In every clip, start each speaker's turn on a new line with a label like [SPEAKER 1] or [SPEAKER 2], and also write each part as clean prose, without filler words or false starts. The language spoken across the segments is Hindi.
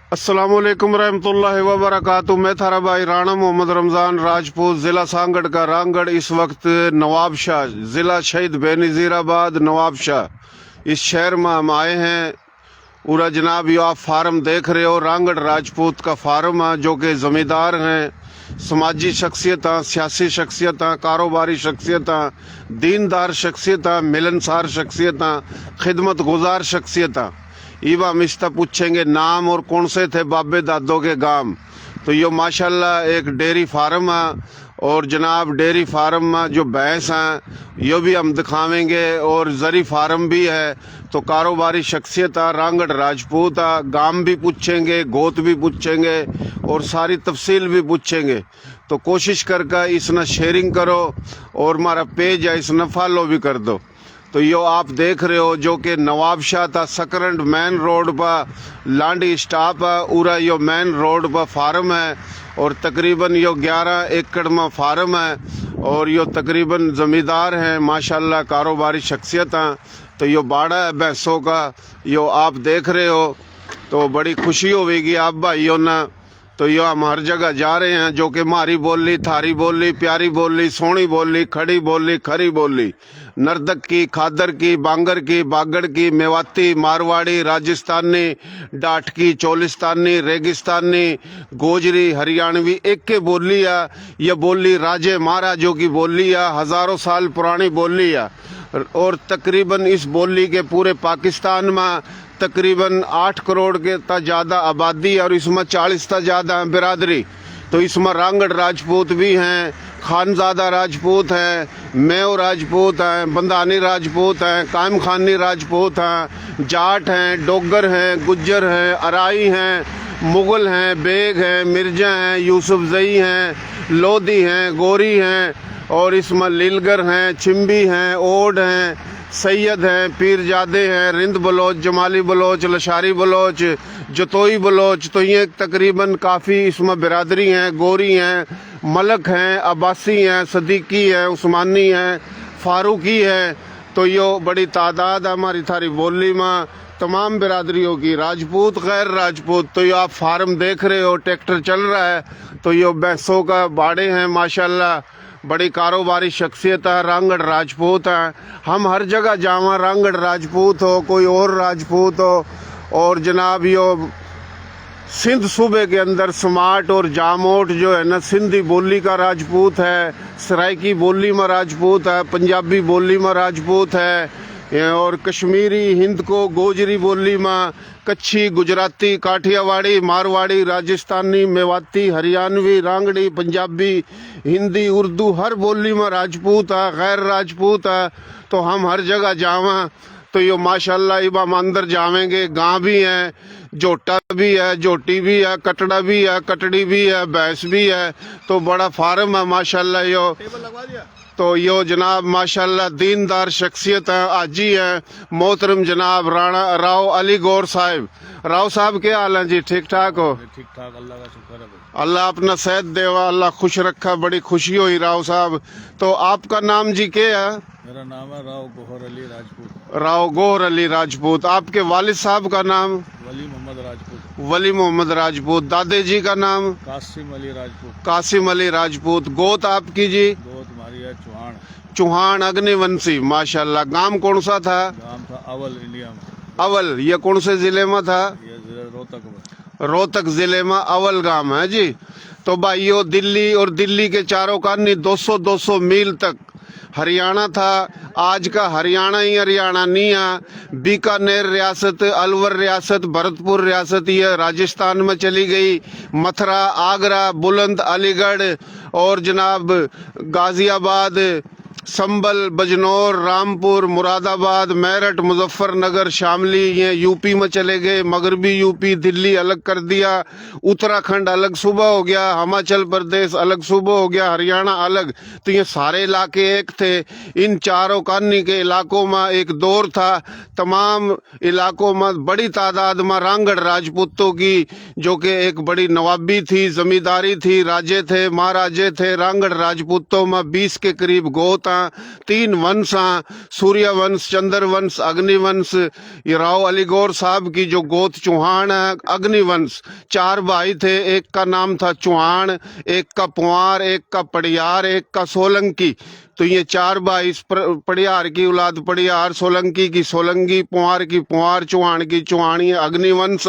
[SPEAKER 1] अस्सलाम वालेकुम रहमतुल्लाहि व बरकातुहू। मैं थारा भाई राणा मोहम्मद रमज़ान राजपूत, ज़िला सांगड़ का रामगढ़। इस वक्त नवाबशाह ज़िला शहीद बेनज़ीराबाद नवाबशाह इस शहर में हम आए हैं। पूरा जनाब यो आप फार्म देख रहे हो, रामगढ़ राजपूत का फार्म है, जो कि ज़मींदार हैं, समाजी शख्सियत, सियासी शख्सियत, कारोबारी शख्सियत, दीनदार शख्सियत, मिलनसार शख्सियत, खिदमत गुजार शख्सियत। ईवा हम इसका पूछेंगे नाम और कौन से थे बाबे दादों के गांव। तो यो माशाल्लाह एक डेयरी फार्म है, और जनाब डेयरी फार्म में जो भैंस हैं यो भी हम दिखावेंगे, और जरी फार्म भी है। तो कारोबारी शख्सियत है, रामगढ़ राजपूत है, गांव भी पूछेंगे, गोत भी पूछेंगे, और सारी तफसील भी पूछेंगे। तो कोशिश करके इसने शेयरिंग करो, और हमारा पेज है इसने फॉलो भी कर दो। तो यो आप देख रहे हो जो कि नवाबशाह था सकरंड मेन रोड पर लांडी स्टॉप है, पूरा यो मेन रोड पर फार्म है, और तकरीबन यो 11 एकड़ में फार्म है, और यो तकरीबन ज़मींदार हैं माशाल्लाह, कारोबारी शख्सियत हैं। तो यो बाड़ा है भैंसों का, यो आप देख रहे हो। तो बड़ी खुशी होगी आप भाइयों ने। तो यो हम हर जगह जा रहे हैं, जो कि हमारी बोली, थारी बोली, प्यारी बोली, सोनी बोली, खड़ी बोली, खरी बोली, नर्दक की, खादर की, बांगर की, बागड़ की, मेवाती, मारवाड़ी, राजस्थानी, डाटकी, चोलिस्तानी, रेगिस्तानी, गोजरी, हरियाणवी एक के बोली है। यह बोली राजे महाराजों की बोली है, हजारों साल पुरानी बोली है, और तकरीबन इस बोली के पूरे पाकिस्तान में तकरीबन 8 करोड़ के ता ज़्यादा आबादी है, और इसमें 40 ता ज़्यादा बिरादरी। तो इसमें रामगढ़ राजपूत भी हैं, खानजादा राजपूत हैं, मेव राजपूत हैं, बंदानी राजपूत हैं, कायम खानी राजपूत हैं, जाट हैं, डोगर हैं, गुज्जर हैं, अराई हैं, मुगल हैं, बेग हैं, मिर्जा हैं, यूसुफजई हैं, लोधी हैं, गोरी हैं, और इसमें लीलगर हैं, चिम्बी हैं, ओड हैं, सैयद हैं, पीरजादे हैं, रिंद बलोच, जमाली बलोच, लशारी बलोच, जतोई बलोच। तो ये तकरीबन काफ़ी इसमें बिरादरी हैं, गोरी हैं, मलक हैं, अब्बासी हैं, सदीकी हैं, उस्मानी हैं, फारूकी हैं। तो यो बड़ी तादाद है हमारी थारी बोली में तमाम बिरादरियों की, राजपूत गैर राजपूत। तो ये आप फार्म देख रहे हो, ट्रैक्टर चल रहा है। तो यो भैंसों का बाड़े हैं माशाल्लाह, बड़ी कारोबारी शख्सियत है, रामगढ़ राजपूत है। हम हर जगह जावा, रामगढ़ राजपूत हो, कोई और राजपूत हो। और जनाब यो सिंध सूबे के अंदर स्मार्ट और जामोट जो है ना, सिंधी बोली का राजपूत है, सराइकी बोली में राजपूत है, पंजाबी बोली में राजपूत है, और कश्मीरी, हिंद को, गोजरी बोली में, कच्छी, गुजराती, काठियावाड़ी, मारवाड़ी, राजस्थानी, मेवाती, हरियाणवी, रांगड़ी, पंजाबी, हिंदी, उर्दू, हर बोली में राजपूत है, गैर राजपूत है। तो हम हर जगह जावा। तो यो माशाल्लाह इब हम अंदर जावेंगे, गांव भी हैं, जोटा भी है, जोटी भी है, कटड़ा भी है, कटड़ी भी है, भैंस भी है। तो बड़ा फार्म है माशाल्लाह यो। तो यो जनाब माशाल्लाह दीनदार शख्सियत है, आजी है मोहतरम जनाब राणा राव अली गौर साहब। राव साहब क्या हाल है जी? ठीक ठाक हो?
[SPEAKER 2] ठीक ठाक, अल्लाह का शुक्र है।
[SPEAKER 1] अल्लाह अपना सेहत देवा, अल्लाह खुश रखा। बड़ी खुशी हुई राव साहब। तो आपका नाम जी क्या है?
[SPEAKER 2] मेरा नाम है राव गौहर अली राजपूत।
[SPEAKER 1] राव गौहर अली राजपूत। आपके वालिद साहब का नाम?
[SPEAKER 2] वली मोहम्मद राजपूत।
[SPEAKER 1] वली मोहम्मद राजपूत। दादे जी का नाम?
[SPEAKER 2] कासिम अली राजपूत।
[SPEAKER 1] कासिम अली राजपूत। गोत आपकी जी?
[SPEAKER 2] गोत हमारी है चौहान।
[SPEAKER 1] चौहान अग्निवंशी माशाल्लाह। गांव कौन सा था?
[SPEAKER 2] नाम था अवल, इंडिया में।
[SPEAKER 1] अवल। ये कौन से जिले में था?
[SPEAKER 2] ये जिला रोहतक में।
[SPEAKER 1] रोहतक जिले में अवल गांव है जी। तो भाइयों दिल्ली और दिल्ली के चारों कानी 200 मील तक हरियाणा था। आज का हरियाणा ही हरियाणा नहीं है। बीकानेर रियासत, अलवर रियासत, भरतपुर रियासत ये राजस्थान में चली गई। मथुरा, आगरा, बुलंद, अलीगढ़, और जनाब गाजियाबाद, संबल, बजनौर, रामपुर, मुरादाबाद, मेरठ, मुजफ्फरनगर, शामली ये यूपी में चले गए। मगरबी यूपी, दिल्ली अलग कर दिया, उत्तराखंड अलग सूबा हो गया, हिमाचल प्रदेश अलग सूबा हो गया, हरियाणा अलग। तो ये सारे इलाके एक थे। इन चारों कानी के इलाकों में एक दौर था। तमाम इलाकों में बड़ी तादाद में रामगढ़ राजपूतों की, जो कि एक बड़ी नवाबी थी, जमींदारी थी, राजे थे, महाराजे थे। रामगढ़ राजपूतों में 20 के करीब गोत हैं, तीन वंश सूर्य वंश, चंद्र वंश, अग्निवंश। ये राव अली गौर साहब की जो गोत चौहान है, अग्निवंश। चार भाई थे, एक का नाम था चौहान, एक का पुआर, एक का पड़ियार, एक का सोलंकी। तो ये चार भाई, पड़ियार की औलाद पड़ियार, सोलंकी की सोलंकी, पुआर की पुआर, चौहान की चौहानी, अग्निवंश।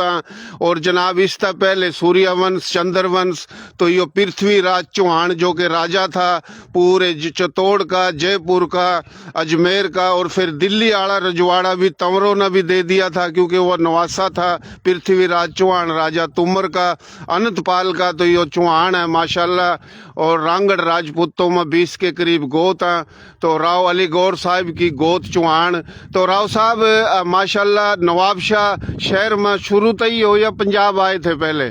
[SPEAKER 1] और जनाब इससे पहले सूर्यवंश, चंद्रवंश। तो ये पृथ्वीराज चौहान जो कि राजा था पूरे चित्तौड़ का, जयपुर का, अजमेर का, और फिर दिल्ली आला रजवाड़ा भी तंवरों ने भी दे दिया था क्योंकि वह नवासा था पृथ्वीराज चौहान राजा तुमर का, अनंतपाल का। तो ये चौहान है माशाल्लाह। और रांगड़ राजपूतों में 20 के करीब गोत हैं। तो राव अली गौर साहब की गोत चौहान। तो राव साहब माशाल्लाह नवाबशाह शहर में शुरू से ही हो या पंजाब आए थे पहले?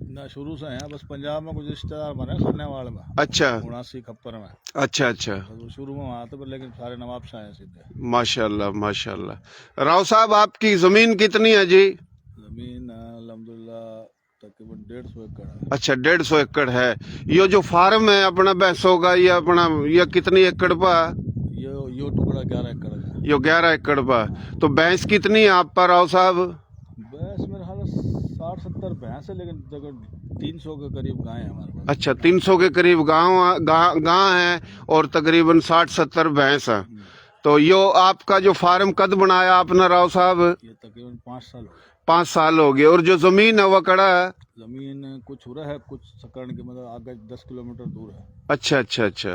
[SPEAKER 2] ना शुरू से हैं, बस पंजाब में कुछ रिश्तेदार बने खानेवाड़ में।
[SPEAKER 1] अच्छा
[SPEAKER 2] 79 खप्पर में।
[SPEAKER 1] अच्छा अच्छा,
[SPEAKER 2] तो शुरू में वहाँ थे, पर लेकिन सारे नवाबशाह हैं सीधे।
[SPEAKER 1] माशाल्लाह माशाल्लाह। राव साहब आपकी जमीन कितनी है जी?
[SPEAKER 2] जमीन अल्हम्दुलिल्लाह तकरीबन 150 एकड़ है।
[SPEAKER 1] अच्छा 150 एकड़ है। ये जो फार्म है अपना भैंसों का, ये अपना ये कितनी एकड़ पर?
[SPEAKER 2] यो टुकड़ा 11 एकड़ है।
[SPEAKER 1] ये 11 एकड़ पर। तो भैंस कितनी है आप पर राव साहब?
[SPEAKER 2] भैंस मेरे ख्याल 60-70 भैंस है, लेकिन तकरीबन 300 के करीब गाय है हमारे पास।
[SPEAKER 1] अच्छा 300 के करीब गांव है और तकरीबन 60-70 भैंस है। तो यो आपका जो फार्म कद बनाया आपने राव साहब?
[SPEAKER 2] ये तकरीबन 5 साल हो गए।
[SPEAKER 1] 5 साल हो गए। और जो जमीन है वह कड़ा है?
[SPEAKER 2] जमीन कुछ हो रहा है, कुछ सकरण के मतलब आगे 10 किलोमीटर दूर है।
[SPEAKER 1] अच्छा अच्छा अच्छा,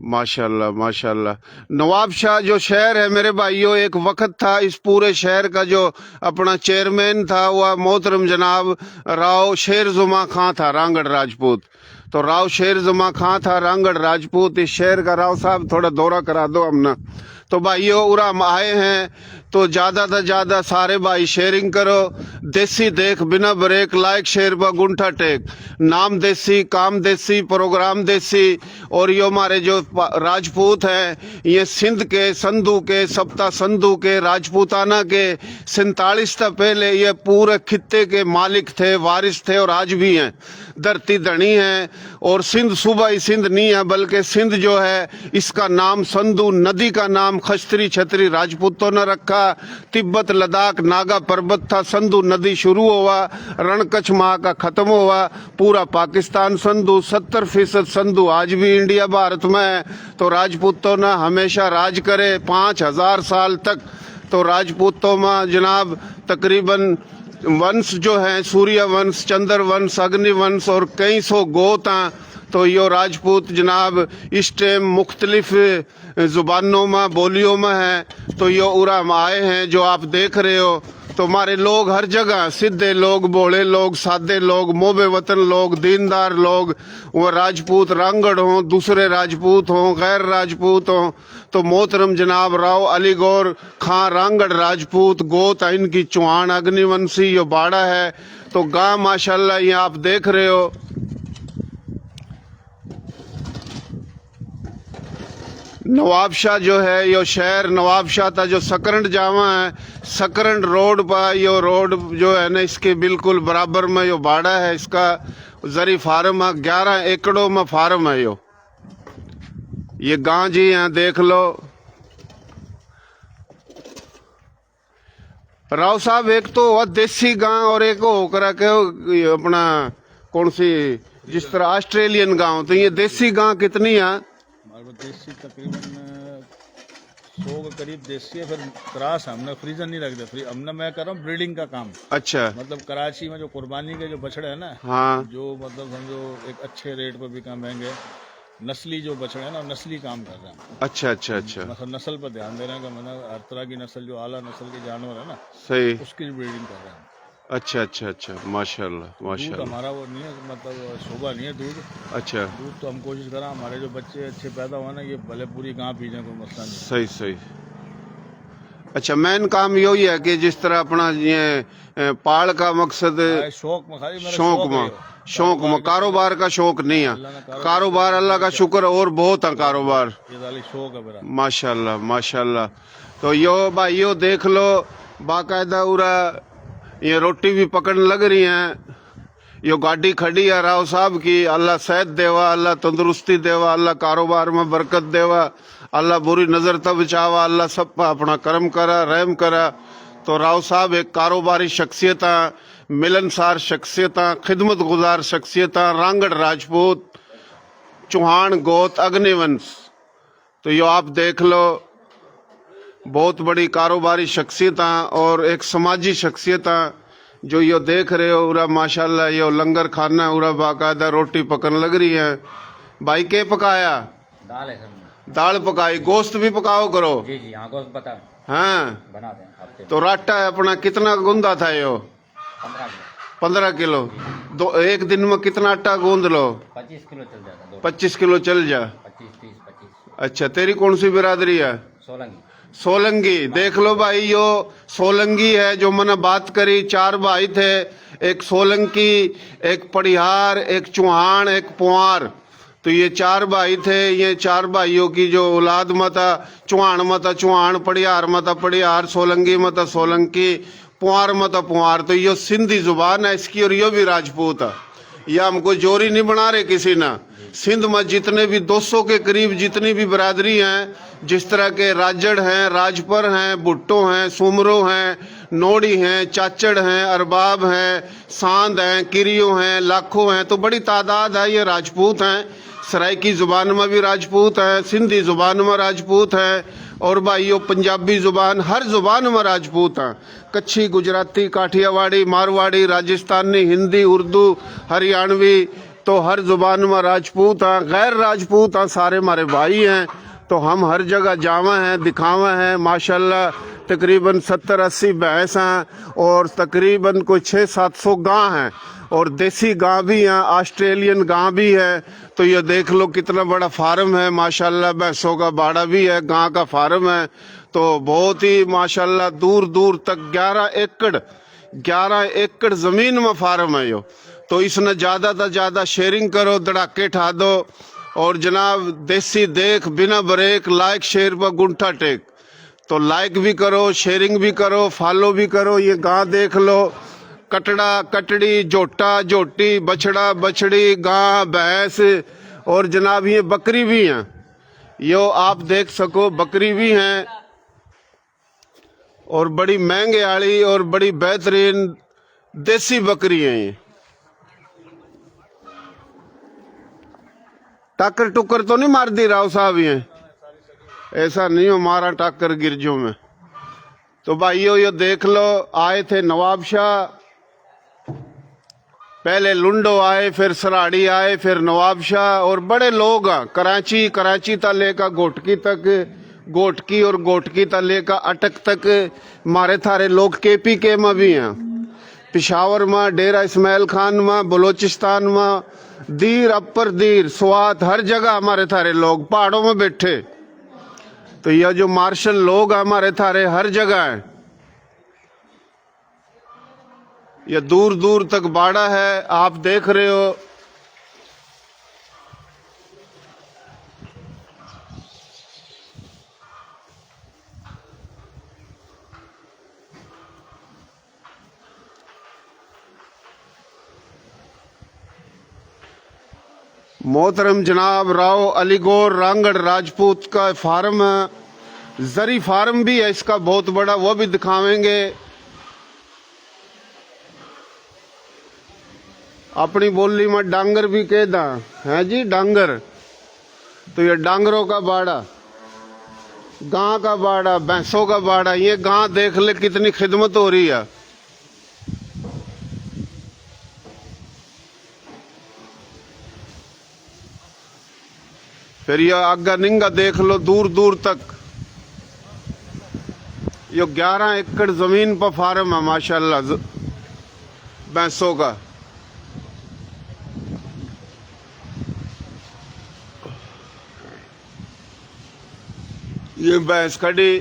[SPEAKER 1] माशाल्लाह माशाल्लाह। नवाबशाह जो शहर है मेरे भाइयों, एक वक्त था इस पूरे शहर का जो अपना चेयरमैन था वह मोहतरम जनाब राव शेर-जुमा खां था, रांगड़ राजपूत। तो राव शेर-जुमा खां था, रांगड़ राजपूत। इस शहर का राव साहब थोड़ा दौरा करा दो हमने। तो भाइयों उरा हम आए हैं तो ज्यादा से ज्यादा सारे भाई शेयरिंग करो। देसी देख बिना ब्रेक, लाइक शेयर व गुंठा टेक। नाम देसी, काम देसी, प्रोग्राम देसी। और ये हमारे जो राजपूत हैं ये सिंध के, संधू के, सप्ता संधू के, राजपूताना के 47 से पहले ये पूरे खित्ते के मालिक थे, वारिस थे और आज भी हैं। धरती धनी है। और सिंध सुबह ही सिंध नहीं है, बल्कि सिंध जो है इसका नाम संधू नदी का नाम खस्त्री छत्री राजपूतों ने रखा। तिब्बत लद्दाख नागा पर्वत था, संधू नदी शुरू हुआ, रण कच्छ माह का खत्म हुआ, पूरा पाकिस्तान संधू, 70% संधू आज भी इंडिया भारत में है। तो राजपूतों ने हमेशा राज करे 5000 साल तक। तो राजपूतों में जनाब तकरीबन वंश जो है सूर्य वंश, चंद्र वंश, अग्नि वंश और कई सौ गोत हैं। तो यो राजपूत जनाब इस टाइम मुख्तलिफ जुबानों में, बोलियों में है। तो यो उरा हम आए हैं जो आप देख रहे हो। तो हमारे लोग हर जगह, सीधे लोग, भोले लोग, सादे लोग, मोबे वतन लोग, दीनदार लोग, वो राजपूत रांगड़ हों, दूसरे राजपूत हों, गैर राजपूत हों। तो मोहतरम जनाब राव अली गौर खां रांगड़ राजपूत गोत इनकी चौहान अग्निवंशी यो बाड़ा है। तो गांव माशाल्लाह ये आप देख रहे हो। नवाबशाह जो है यो शहर नवाबशाह था जो सकरंड जावा है, सकरंड रोड पर यो रोड जो है ना इसके बिल्कुल बराबर में यो बाड़ा है। इसका जरी फार्म है, 11 एकड़ों में फार्म है यो। ये गांव जी यहाँ देख लो। राव साहब एक तो वह देसी गांव और एक होकर के अपना कौन सी जिस तरह ऑस्ट्रेलियन गांव। तो ये देसी गांव कितनी है?
[SPEAKER 2] हमारे पास देसी तकरीबन 100 के करीब देसी है। फिर क्रॉस हमने फ्रीजर नहीं रख दिया, हमने मैं कर रहा हूँ ब्रीडिंग का काम।
[SPEAKER 1] अच्छा,
[SPEAKER 2] मतलब कराची में जो कुर्बानी के जो बछड़े हैं ना,
[SPEAKER 1] हाँ,
[SPEAKER 2] जो मतलब समझो एक अच्छे रेट पर बिका, महंगे नस्ली जो बछड़े हैं ना, नस्ली काम कर रहे हैं।
[SPEAKER 1] अच्छा अच्छा अच्छा,
[SPEAKER 2] मतलब नस्ल पर ध्यान दे रहे हैं कि मतलब हर तरह की नस्ल, जो आला नस्ल के जानवर है ना,
[SPEAKER 1] सही,
[SPEAKER 2] उसकी ब्रीडिंग कर रहे हैं।
[SPEAKER 1] अच्छा अच्छा अच्छा, माशाल्लाह
[SPEAKER 2] दूध
[SPEAKER 1] माशाल्लाह।
[SPEAKER 2] हमारा वो नहीं है, मतलब शोभा नहीं है दूध।
[SPEAKER 1] अच्छा,
[SPEAKER 2] दूध तो हम कोशिश करें हमारे जो बच्चे अच्छे पैदा हुआ ना, ये भले पूरी गाँव पी जाए, कोई मसला नहीं।
[SPEAKER 1] सही सही। अच्छा, मेन काम यही है कि जिस तरह अपना ये पाल का मकसद
[SPEAKER 2] शौक में, खाली मेरा
[SPEAKER 1] शौक में कारोबार का शौक नहीं है। कारोबार अल्लाह का शुक्र और बहुत है कारोबार।
[SPEAKER 2] ये वाली शौक है मेरा।
[SPEAKER 1] माशाल्लाह माशाल्लाह। तो यो भाई यो देख लो बाकायदा उरा ये रोटी भी पकड़ने लग रही हैं। यो गाड़ी खड़ी है राव साहब की। अल्लाह सेहत देवा, अल्लाह तंदुरुस्ती देवा, अल्लाह कारोबार में बरकत देवा, अल्लाह बुरी नज़र तब बचावा, अल्लाह सब पर अपना करम करा, रहम करा। तो राव साहब एक कारोबारी शख्सियत, मिलनसार शख्सियत, खिदमत गुजार शख्सियत, रांगड़ राजपूत, चौहान गोत अग्निवंश। तो यो आप देख लो, बहुत बड़ी कारोबारी शख्सियत और एक समाजी शख्सियत जो यो देख रहे हो। उरा माशाल्लाह यो लंगर खाना, उरा बाकायदा रोटी पकन लग रही है। भाई के पकाया?
[SPEAKER 3] दाल है सर।
[SPEAKER 1] दाल पकाई, गोश्त भी पकाओ करो।
[SPEAKER 3] जी जी हाँ, गोश्त बता
[SPEAKER 1] हाँ,
[SPEAKER 3] बना दें हफ्ते
[SPEAKER 1] तो राटा है अपना कितना गूंदा था यो?
[SPEAKER 3] 15
[SPEAKER 1] 15 किलो।
[SPEAKER 3] किलो।
[SPEAKER 1] दो एक दिन में कितना आटा गूंद लो?
[SPEAKER 3] 25 किलो चल जाता।
[SPEAKER 1] 25 किलो चल जा।
[SPEAKER 3] 25 30 25।
[SPEAKER 1] अच्छा, तेरी कौन सी बिरादरी है?
[SPEAKER 3] सोलंगी।
[SPEAKER 1] सोलंगी। देख लो भाई, यो सोलंगी है जो मैंने बात करी। 4 भाई थे, एक सोलंकी, एक पड़िहार, एक चौहान, एक पुआर। तो ये 4 भाई थे। ये 4 भाइयों की जो औलाद मता, चौहान मता चौहान, पड़िहार मता पड़िहार, सोलंगी मता सोलंकी, पुआर मता पुआर। तो ये सिंधी जुबान है इसकी, और यो भी राजपूत है। यह हमको जोरी नहीं बना रहे किसी ना। सिंध में जितने भी 200 के करीब जितनी भी बरादरी हैं, जिस तरह के राजड़ हैं, राजपर हैं, भुट्टो हैं, सुमरो हैं, नोड़ी हैं, चाचड़ हैं, अरबाब हैं, सांद हैं, किरियो हैं, लाखों हैं, तो बड़ी तादाद है। ये राजपूत हैं। सराइकी जुबान में भी राजपूत है, सिंधी जुबान में राजपूत है, और भाइयों पंजाबी जुबान, हर जुबान में राजपूत हैं। कच्छी, गुजराती, काठियावाड़ी, मारवाड़ी, राजस्थानी, हिंदी, उर्दू, हरियाणवी, तो हर जुबान में राजपूत हैं। गैर राजपूत हैं, सारे हमारे भाई हैं। तो हम हर जगह जावा हैं, दिखावा हैं। माशाल्लाह तकरीबन 70-80 भैंस हैं, और तकरीबन कोई 600-700 गां हैं, और देसी गां भी हैं, ऑस्ट्रेलियन गां भी है। तो ये देख लो कितना बड़ा फार्म है माशाल्लाह। भैंसों का बाड़ा भी है, गां का फार्म है। तो बहुत ही माशाल्लाह दूर दूर तक 11 एकड़ जमीन में फार्म है यो। तो इसने ज्यादा से ज्यादा शेयरिंग करो, धड़ाके ठा दो, और जनाब देसी देख बिना ब्रेक, लाइक शेयर पर गुंठा टेक। तो लाइक भी करो, शेयरिंग भी करो, फॉलो भी करो। ये गां देख लो, कटड़ा कटड़ी, जोटा जोटी, बछड़ा बछड़ी, गां भैंस, और जनाब ये बकरी भी हैं। यो आप देख सको, बकरी भी हैं, और बड़ी महंगे आली और बड़ी बेहतरीन देसी बकरी है ये। टाकर टुकर तो नहीं मार दी राव साहब? ये ऐसा नहीं हो मारा टाकर गिरजों में। तो भाइयों ये देख लो, आए थे नवाब शाह, पहले लुंडो आए, फिर सराड़ी आए, फिर नवाब शाह, और बड़े लोग हैं। कराची तक लेकर गोटकी तक, गोटकी और गोटकी तक लेकर अटक तक मारे थारे लोग KPK में भी हैं, पिशावर में, डेरा इस्माइल खान में, बलोचिस्तान में, दीर, अपर दीर, स्वात, हर जगह हमारे थारे लोग, पहाड़ों में बैठे। तो यह जो मार्शल लोग हमारे थारे हर जगह है। यह दूर दूर तक बाड़ा है, आप देख रहे हो। मोहतरम जनाब राव अलीगौर रांगड़ राजपूत का फार्म, जरी फार्म भी है इसका बहुत बड़ा, वो भी दिखावेंगे। अपनी बोली में डांगर भी कहदा है जी, डांगर। तो ये डांगरों का बाड़ा, गां का बाड़ा, भैंसों का बाड़ा। ये गां देख ले कितनी खिदमत हो रही है। फिर ये आगा निंगा देख लो दूर दूर तक। ये 11 एकड़ जमीन पर फार्म है माशाल्लाह भैंसों का। ये भैंस खड़ी,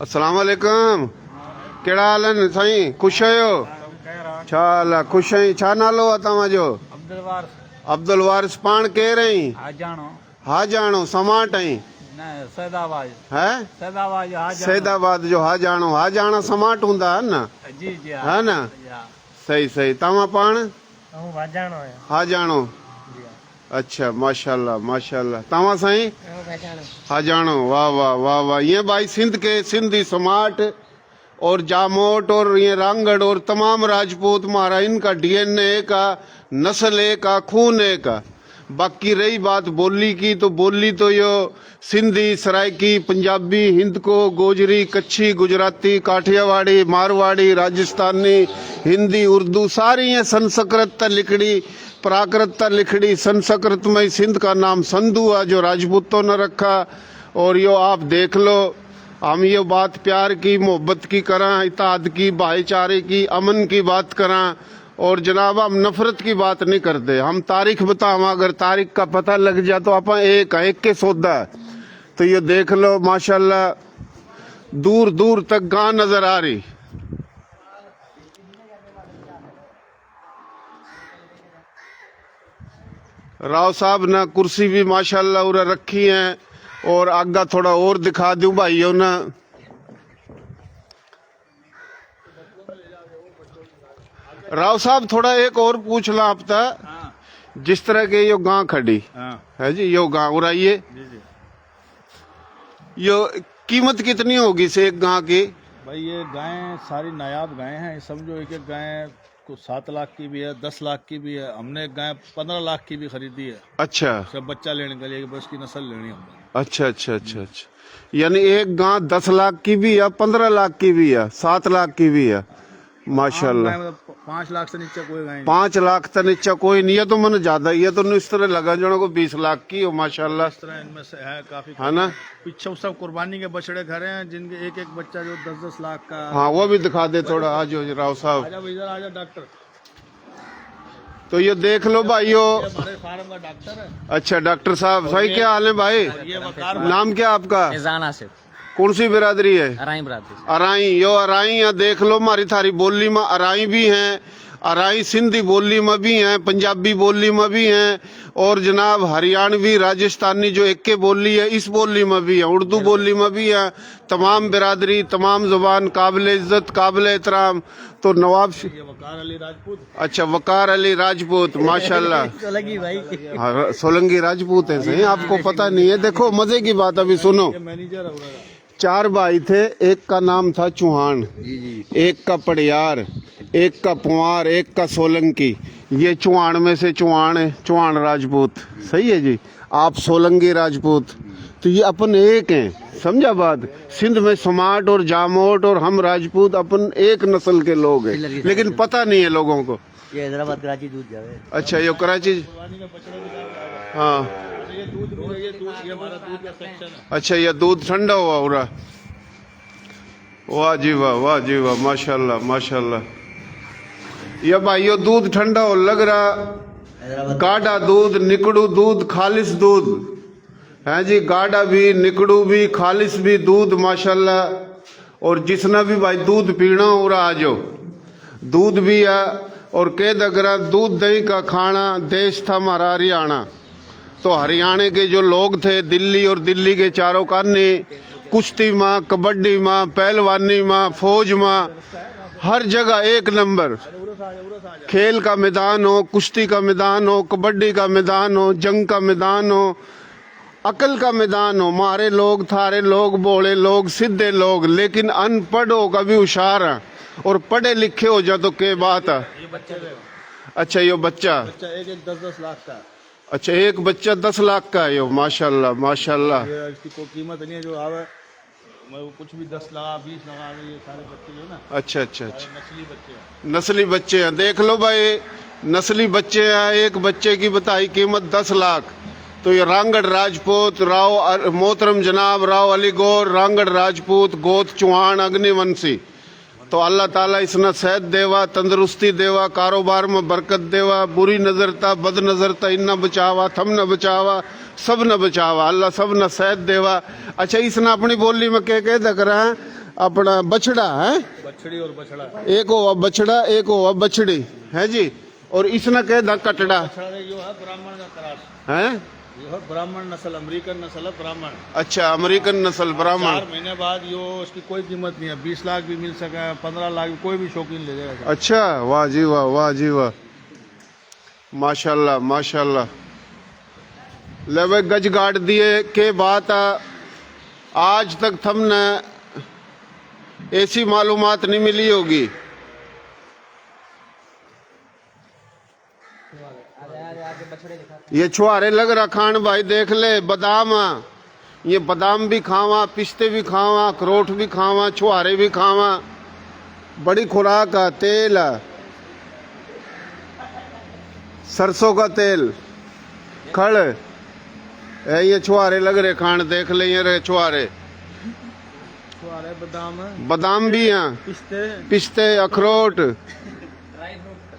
[SPEAKER 1] अस्सलाम वालेकुम। केड़ा हाल है साईं? खुश हो? छाला खुश हैं छा नालो आहे तव्हांजो
[SPEAKER 2] अब्दुल
[SPEAKER 1] अब्दुल वारिस पाण केरु आहीं
[SPEAKER 2] आजानो
[SPEAKER 1] हाजाणो समाट आहीं
[SPEAKER 2] न सैदाबाद
[SPEAKER 1] है
[SPEAKER 2] सैदाबाद
[SPEAKER 1] सैदाबाद जो हाजाणो हाजाणा समाट हूंदा आहिनि न
[SPEAKER 2] जी जी
[SPEAKER 1] है न सही सही तव्हां पाण
[SPEAKER 2] वाजानो है
[SPEAKER 1] हाजाणो अच्छा माशाल्लाह माशाल्लाह तव्हां साईं हाजाणो वाह वाह वाह वाह ये भाई सिंध के सिंधी समाट और जामोट और ये रांगड़ और तमाम राजपूत मारा इनका डीएनए का नस्ल एक का खून एक का। बाकी रही बात बोली की तो बोली तो यो सिंधी सराइकी पंजाबी हिंद को गोजरी कच्छी गुजराती काठियावाड़ी मारवाड़ी राजस्थानी हिंदी उर्दू सारी ये संस्कृत लिखड़ी प्राकृत लिखड़ी संस्कृत में ही सिंध का नाम संधू है जो राजपूतों ने रखा। और यो आप देख लो हम ये बात प्यार की मोहब्बत की करें इत्तेहाद की भाईचारे की अमन की बात करें और जनाब हम नफरत की बात नहीं करते। हम तारीख बताओ अगर तारीख का पता लग जाए तो आप एक के सौदा है। तो ये देख लो माशाल्लाह दूर दूर तक गां नजर आ रही। राव साहब ने कुर्सी भी माशाल्लाह उरा रखी है और आगा थोड़ा और दिखा दूं भाइयों ने। राव साहब थोड़ा एक और पूछ ला आप तक जिस तरह के यो गां खड़ी है जी यो गां उड़ाइए यो कीमत कितनी होगी से एक गां की?
[SPEAKER 2] भाई ये गायें सारी नायाब गायें हैं समझो एक एक गाय को 7 लाख की भी है 10 लाख की भी है। हमने एक गाय 15 लाख की भी खरीदी है। अच्छा सब बच्चा लेने के लिए बस की नस्ल लेनी हमने। अच्छा अच्छा अच्छा अच्छा यानी एक गां 10 लाख की भी है 15 लाख की भी है 7 लाख की भी है माशाल्लाह। 5 लाख से नीचे कोई गाय 5 लाख से नीचे कोई नहीं है तो मैंने ज्यादा ये तो इस तरह लगा जो को 20 लाख की हो माशाल्लाह। इस तरह इनमें से है काफी है ना। पीछे सब कुर्बानी के बछड़े घर हैं जिनके एक एक बच्चा जो 10-10 लाख का। हाँ वो भी दिखा दे थोड़ा आज राव साहब आजा डॉक्टर। तो ये देख लो भाइयों हमारे फार्म का डॉक्टर है। अच्छा डॉक्टर साहब सही क्या हाल है भाई? नाम क्या आपका? कौन सी बिरादरी है? अराई बिरादरी। अराई यो अराई यहाँ देख लो हमारी थारी बोली में अराई भी हैं अराई सिंधी बोली में भी हैं पंजाबी बोली में भी हैं और जनाब हरियाणवी राजस्थानी जो एक के बोली है इस बोली में भी है उर्दू बोली में भी है। तमाम बिरादरी तमाम जुबान काबिल इज्जत काबिल एहतराम। तो नवाब वकार अली राजपूत। अच्छा वकार अली राजपूत माशाल्लाह सोलंगी भाई। हाँ सोलंगी राजपूत है सही आपको पता नहीं है। देखो मजे की बात अभी सुनो 4 भाई थे एक का नाम था चौहान एक का पड़ियार एक का पुआर एक का सोलंकी। ये चौहान में से चौहान है चौहान राजपूत सही है जी। आप सोलंगी राजपूत तो ये अपन एक हैं समझा बात। सिंध में समाट और जामोट और हम राजपूत अपन एक नस्ल के लोग हैं लेकिन पता नहीं है लोगों को। ये हैदराबाद कराची दूध जावे। अच्छा ये कराची हाँ अच्छा ये दूध ठंडा हुआ पूरा। वाह जी वाह जी वाह माशाल्लाह माशाल्लाह। ये भाइयों दूध ठंडा हो लग रहा गाढ़ा दूध निकड़ू दूध खालिश दूध है जी। गाढ़ा भी निकड़ू भी खालिश भी दूध माशाल्लाह। और जिसना भी भाई दूध पीना हो रहा आ जाओ दूध भी है। और कैद अगर दूध दही का खाना देश था हमारा हरियाणा। तो हरियाणा के जो लोग थे दिल्ली और दिल्ली के चारों काने कुश्ती में कबड्डी में पहलवानी में फौज में हर जगह एक नंबर। खेल का मैदान हो कुश्ती का मैदान हो कबड्डी का मैदान हो जंग का मैदान हो अकल का मैदान हो। मारे लोग थारे लोग बोले लोग सीधे लोग लेकिन अनपढ़ हो कभी होशियार है और पढ़े लिखे हो जा तो क्या बात है। अच्छा ये बच्चा एक 10-10 लाख का। अच्छा एक बच्चा 10 लाख का है यो माशाल्लाह माशाल्लाह। इसकी कोई कीमत नहीं है जो आवे कुछ भी 10 लाख 20 लाख ये सारे बच्चे जो ना। अच्छा अच्छा अच्छा नस्ली बच्चे हैं देख लो भाई नस्ली बच्चे हैं। एक बच्चे की बताई कीमत 10 लाख। तो ये रांगड़ राजपूत राव मोहतरम जनाब राव अली गौर रांगड़ राजपूत गोत चौहान अग्निवंशी। तो अल्लाह ताला इसना सेहत देवा तंदुरुस्ती देवा कारोबार में बरकत देवा बुरी नजरता बद नजरता इन्ना बचावा थम न बचावा सब न बचावा अल्लाह सब न सेहत देवा। अच्छा इसना अपनी बोली में कह दक रहा है
[SPEAKER 1] अपना बछड़ा है,
[SPEAKER 2] बछड़ी और बछड़ा।
[SPEAKER 1] एक हुआ बछड़ा एक हुआ बछड़ी है जी। और इसने कह दा कटड़ा
[SPEAKER 2] बछड़ा जो है ब्राह्मण का क्रास
[SPEAKER 1] है,
[SPEAKER 2] ये है ब्राह्मण नस्ल, अमेरिकन नस्ल है ब्राह्मण।
[SPEAKER 1] अच्छा अमेरिकन नस्ल ब्राह्मण।
[SPEAKER 2] 4 महीने बाद यो उसकी कोई कीमत नहीं है, 20 लाख भी मिल सका है, 15 लाख भी, कोई भी शौकीन ले जाएगा।
[SPEAKER 1] अच्छा वाह जी वाह, वाह जी वाह, माशाल्लाह माशाल्लाह। ले वे गज गाड़ दिए के बात आज तक थमने ऐसी मालूमात नहीं मिली होगी। ये छुआरे लग रहा खान भाई, देख ले बादाम, ये बादाम भी खावा, पिस्ते भी खावा, अखरोट भी खावा, छुआरे भी खावा, बड़ी खुराक है। तेल है, सरसों का तेल, खड़ है, ये छुआरे लग रहे खान, देख ले ये रहे छुआरे।
[SPEAKER 2] बादाम है,
[SPEAKER 1] बादाम भी हैं,
[SPEAKER 2] पिस्ते
[SPEAKER 1] पिस्ते अखरोट,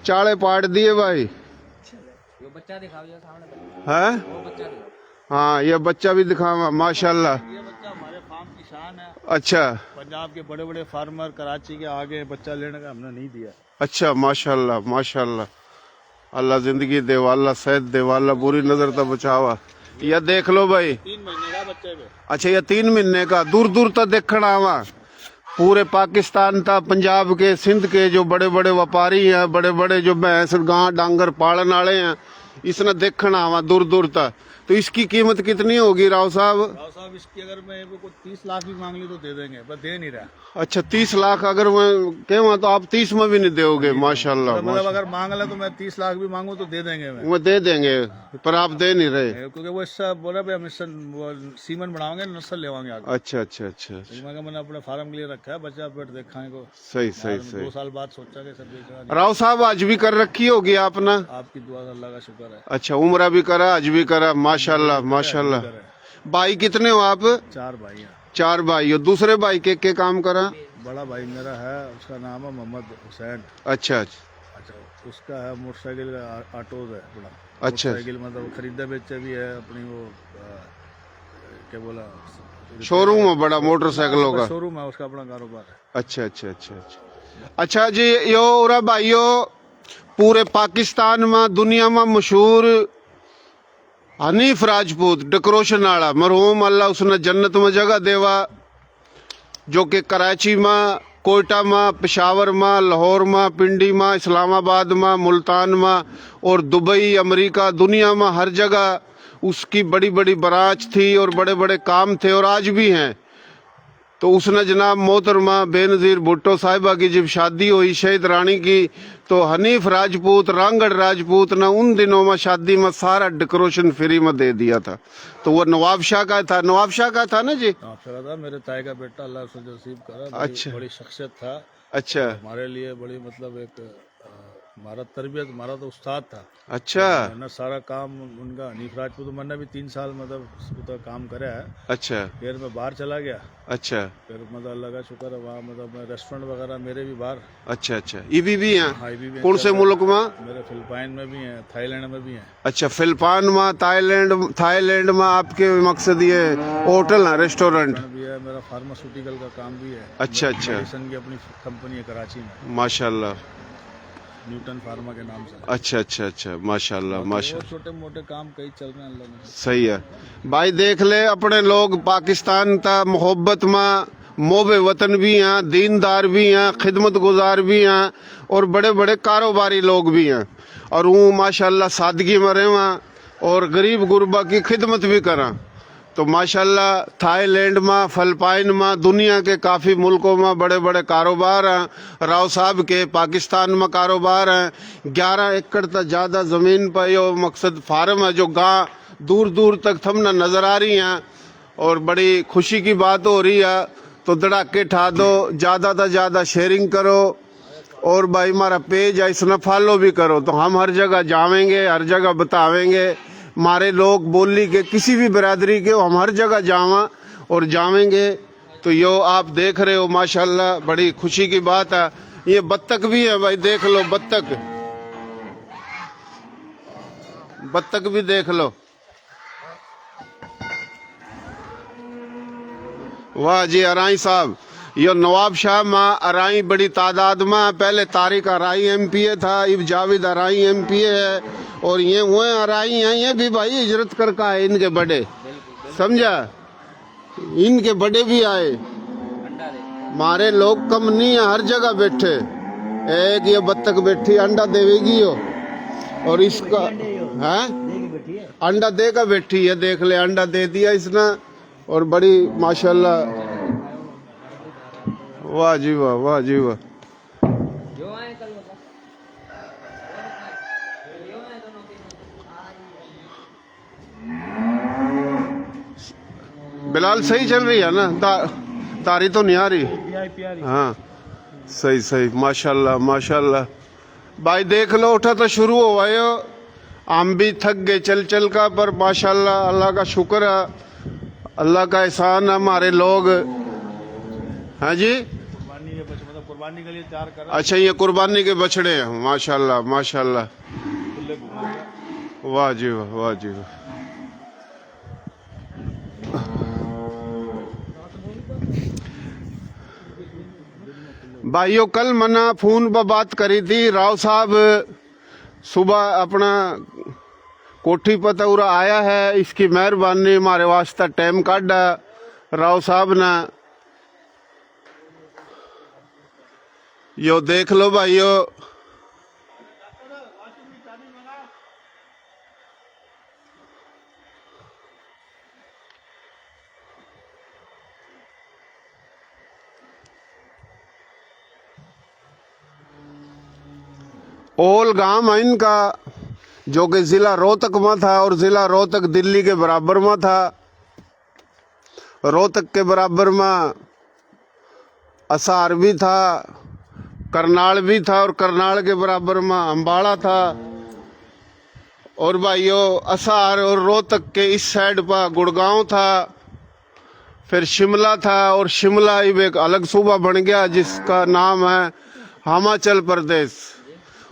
[SPEAKER 1] चाले पाट दिए भाई।
[SPEAKER 3] बच्चा दिखाओ जो सामने
[SPEAKER 1] है
[SPEAKER 3] वो बच्चा दिखाओ।
[SPEAKER 1] हाँ ये बच्चा भी दिखावा माशाल्लाह।
[SPEAKER 2] ये बच्चा हमारे फार्म की शान है।
[SPEAKER 1] अच्छा
[SPEAKER 2] पंजाब के बड़े बड़े फार्मर कराची के आगे बच्चा लेने का हमने नहीं दिया।
[SPEAKER 1] अच्छा माशाल्लाह माशाल्लाह, अल्लाह जिंदगी देवा, अल्लाह सेहत देवा, अल्लाह बुरी नजर तो बचावा। यह देख लो भाई,
[SPEAKER 2] 3 महीने का बच्चे पे।
[SPEAKER 1] अच्छा ये 3 महीने का, दूर दूर तक देखना आवा, पूरे पाकिस्तान था, पंजाब के सिंध के जो बड़े बड़े व्यापारी हैं, बड़े बड़े जो भैंस गां डांगर पालन वाले हैं, इसने देखना आवा दूर दूर तक। तो इसकी कीमत कितनी होगी राव साहब?
[SPEAKER 2] राव साहब इसकी अगर मैं को 30 लाख भी मांग ली तो दे देंगे, पर दे नहीं रहा।
[SPEAKER 1] अच्छा 30 लाख अगर मैं कहूँ तो आप 30 में भी नहीं दोगे? माशाल्लाह
[SPEAKER 2] मतलब अगर मांग ले तो मैं 30 लाख भी मांगू तो दे देंगे
[SPEAKER 1] वो दे देंगे, पर आप दे नहीं रहे।
[SPEAKER 2] क्योंकि वो इससे बोला भाई हम इससे सीमन बढ़ाओगे, नस्ल लेवाएंगे आगे।
[SPEAKER 1] अच्छा अच्छा अच्छा अच्छा।
[SPEAKER 2] मैंने अपने फार्म के लिए रखा है, बच्चा पेट देखाएंगे को।
[SPEAKER 1] सही सही सही।
[SPEAKER 2] 2 साल बाद सोचा कि सर बेचना।
[SPEAKER 1] राव साहब आज भी कर रखी होगी आपने?
[SPEAKER 2] आपकी दुआ से अल्लाह का शुक्र है।
[SPEAKER 1] अच्छा उम्र भी करा, आज भी करा, माशाल्लाह माशाल्लाह। भाई कितने हो आप?
[SPEAKER 2] 4 भाई हैं।
[SPEAKER 1] 4 भाई हो। दूसरे भाई के काम करा?
[SPEAKER 2] बड़ा भाई मेरा है, उसका नाम है मोहम्मद हुसैन।
[SPEAKER 1] अच्छा
[SPEAKER 2] अच्छा उसका है मोटरसाइकिल का ऑटोज है बड़ा।
[SPEAKER 1] अच्छा।
[SPEAKER 2] मोटरसाइकिल मतलब खरीदा बेचा भी है अपनी वो क्या बोला,
[SPEAKER 1] शोरूम है बड़ा मोटरसाइकिलों का?
[SPEAKER 2] शोरूम है उसका, अपना कारोबार है।
[SPEAKER 1] अच्छा अच्छा अच्छा अच्छा। अच्छा जी यो उरा भाइयों, पूरे पाकिस्तान में दुनिया में मशहूर हनीफ राजपूत डेकोरेशन वाला मरहूम, अल्लाह उसने जन्नत में जगह देवा, जो कि कराची में, कोयटा में, पेशावर में, लाहौर में, पिंडी में, इस्लामाबाद में, मुल्तान में और दुबई, अमेरिका, दुनिया में हर जगह उसकी बड़ी बड़ी ब्रांच थी और बड़े बड़े काम थे और आज भी हैं। तो उसने जनाब मोहतरमा बेनज़ीर भुट्टो साहिबा की जब शादी हुई शहीद रानी की, तो हनीफ राजपूत, रांगड़ राजपूत ने उन दिनों में शादी में सारा डेकोरेशन फ्री में दे दिया था। तो वो नवाब शाह का था, नवाब शाह का था ना जी?
[SPEAKER 2] था मेरे ताए का बेटा, अल्लाह से नसीब करा।
[SPEAKER 1] अच्छा।
[SPEAKER 2] बड़ी शख्सियत था।
[SPEAKER 1] अच्छा।
[SPEAKER 2] हमारे लिए बड़ी मतलब एक हमारा तरबियत, हमारा तो उस्ताद था।
[SPEAKER 1] अच्छा।
[SPEAKER 2] मैंने सारा काम उनका, हनीफ राजपूत मैंने भी 3 साल मतलब तो काम करा है।
[SPEAKER 1] अच्छा।
[SPEAKER 2] फिर मैं बाहर चला गया।
[SPEAKER 1] अच्छा।
[SPEAKER 2] फिर मतलब अल्लाह का शुक्र है वहाँ मतलब मैं रेस्टोरेंट वगैरह मेरे भी बाहर।
[SPEAKER 1] अच्छा अच्छा। ये भी हैं?
[SPEAKER 2] हाँ, भी
[SPEAKER 1] कौन से मुल्क में?
[SPEAKER 2] मेरे फिलिपाइन में भी हैं, थाईलैंड में भी हैं।
[SPEAKER 1] अच्छा फिलिपाइन में, थाईलैंड में आपके मकसद ये होटल है, रेस्टोरेंट
[SPEAKER 2] भी है। मेरा फार्मास्यूटिकल का काम भी है।
[SPEAKER 1] अच्छा अच्छा।
[SPEAKER 2] मेडिसिन की अपनी कंपनी है कराची में,
[SPEAKER 1] माशाल्लाह,
[SPEAKER 2] न्यूटन फार्मा के नाम से।
[SPEAKER 1] अच्छा अच्छा अच्छा, माशाल्लाह माशाल्लाह।
[SPEAKER 2] छोटे मोटे काम कई चल रहे हैं अल्लाह ने।
[SPEAKER 1] सही है भाई। देख ले अपने लोग पाकिस्तान का मोहब्बत में मोबे वतन भी हैं, दीनदार भी हैं, खिदमत गुजार भी हैं और बड़े बड़े कारोबारी लोग भी हैं। और वो माशाल्लाह सादगी में रहें और गरीब गुरबा की खिदमत भी करें। तो माशाल्लाह थाईलैंड में, फिलिपाइन में, दुनिया के काफ़ी मुल्कों में बड़े बड़े कारोबार हैं। राव साहब के पाकिस्तान में कारोबार हैं। 11 एकड़ तक ज़्यादा ज़मीन पर ये मकसद फार्म है, जो गाँव दूर दूर तक थमना नज़र आ रही हैं और बड़ी खुशी की बात हो रही है। तो धड़ाके ठा दो, ज़्यादा से ज़्यादा शेयरिंग करो और भाई हमारा पेज है इसमें फॉलो भी करो। तो हम हर जगह जावेंगे, हर जगह बतावेंगे। हमारे लोग बोली के किसी भी बिरादरी के हम हर जगह जावा और जावेंगे। तो यो आप देख रहे हो माशाल्लाह, बड़ी खुशी की बात है। ये बत्तख भी है भाई, देख लो बत्तख, बत्तख भी देख लो। वाह जी अराई साहब, यो नवाब शाह माँ अराई बड़ी तादाद में, पहले तारिक अराई एमपीए था, इब जावेद अराई एमपीए है, और ये वो अराई हैं, ये भी भाई हिजरत करके आए इनके बड़े, समझा, इनके बड़े भी आए। हमारे लोग कम नहीं है, हर जगह बैठे। एक ये बत्तख बैठी अंडा देवेगी यो, और इसका है अंडा देगा बैठी है, देख ले अंडा दे दिया इसने, और बड़ी माशाल्लाह, वाह जी वाह, वाह जी वाह।
[SPEAKER 3] जो आए कल मतलब
[SPEAKER 1] बिलाल सही चल रही है ना, तारी तो नहीं आ रही। हाँ सही सही, माशाल्लाह माशाल्लाह। भाई देख लो, उठा तो शुरू हो गए, हम भी थक गए चल चल का, पर माशाल्लाह अल्लाह का शुक्र है, अल्लाह का एहसान है। हमारे लोग हैं जी,
[SPEAKER 2] कुर्बानी के लिए तैयार कर।
[SPEAKER 1] अच्छा ये कुर्बानी के बछड़े हैं, माशाल्लाह माशाल्लाह, वाह जी वाह, वाह जी वाह। भाइयों कल मना फोन पर बात करी थी, राव साहब सुबह अपना कोठी पर तौरा आया है, इसकी मेहरबानी, हमारे वास्ते टाइम काढ़ा राव साहब ने। यो देख लो भाइयों, ओल गांव है इनका, जो कि जिला रोहतक में था, और जिला रोहतक दिल्ली के बराबर में था। रोहतक के बराबर में असार भी था, करनाल भी था, और करनाल के बराबर में अम्बाड़ा था। और भाइयों असार और रोहतक के इस साइड पर गुड़गांव था, फिर शिमला था, और शिमला एक अलग सूबा बन गया जिसका नाम है हिमाचल प्रदेश।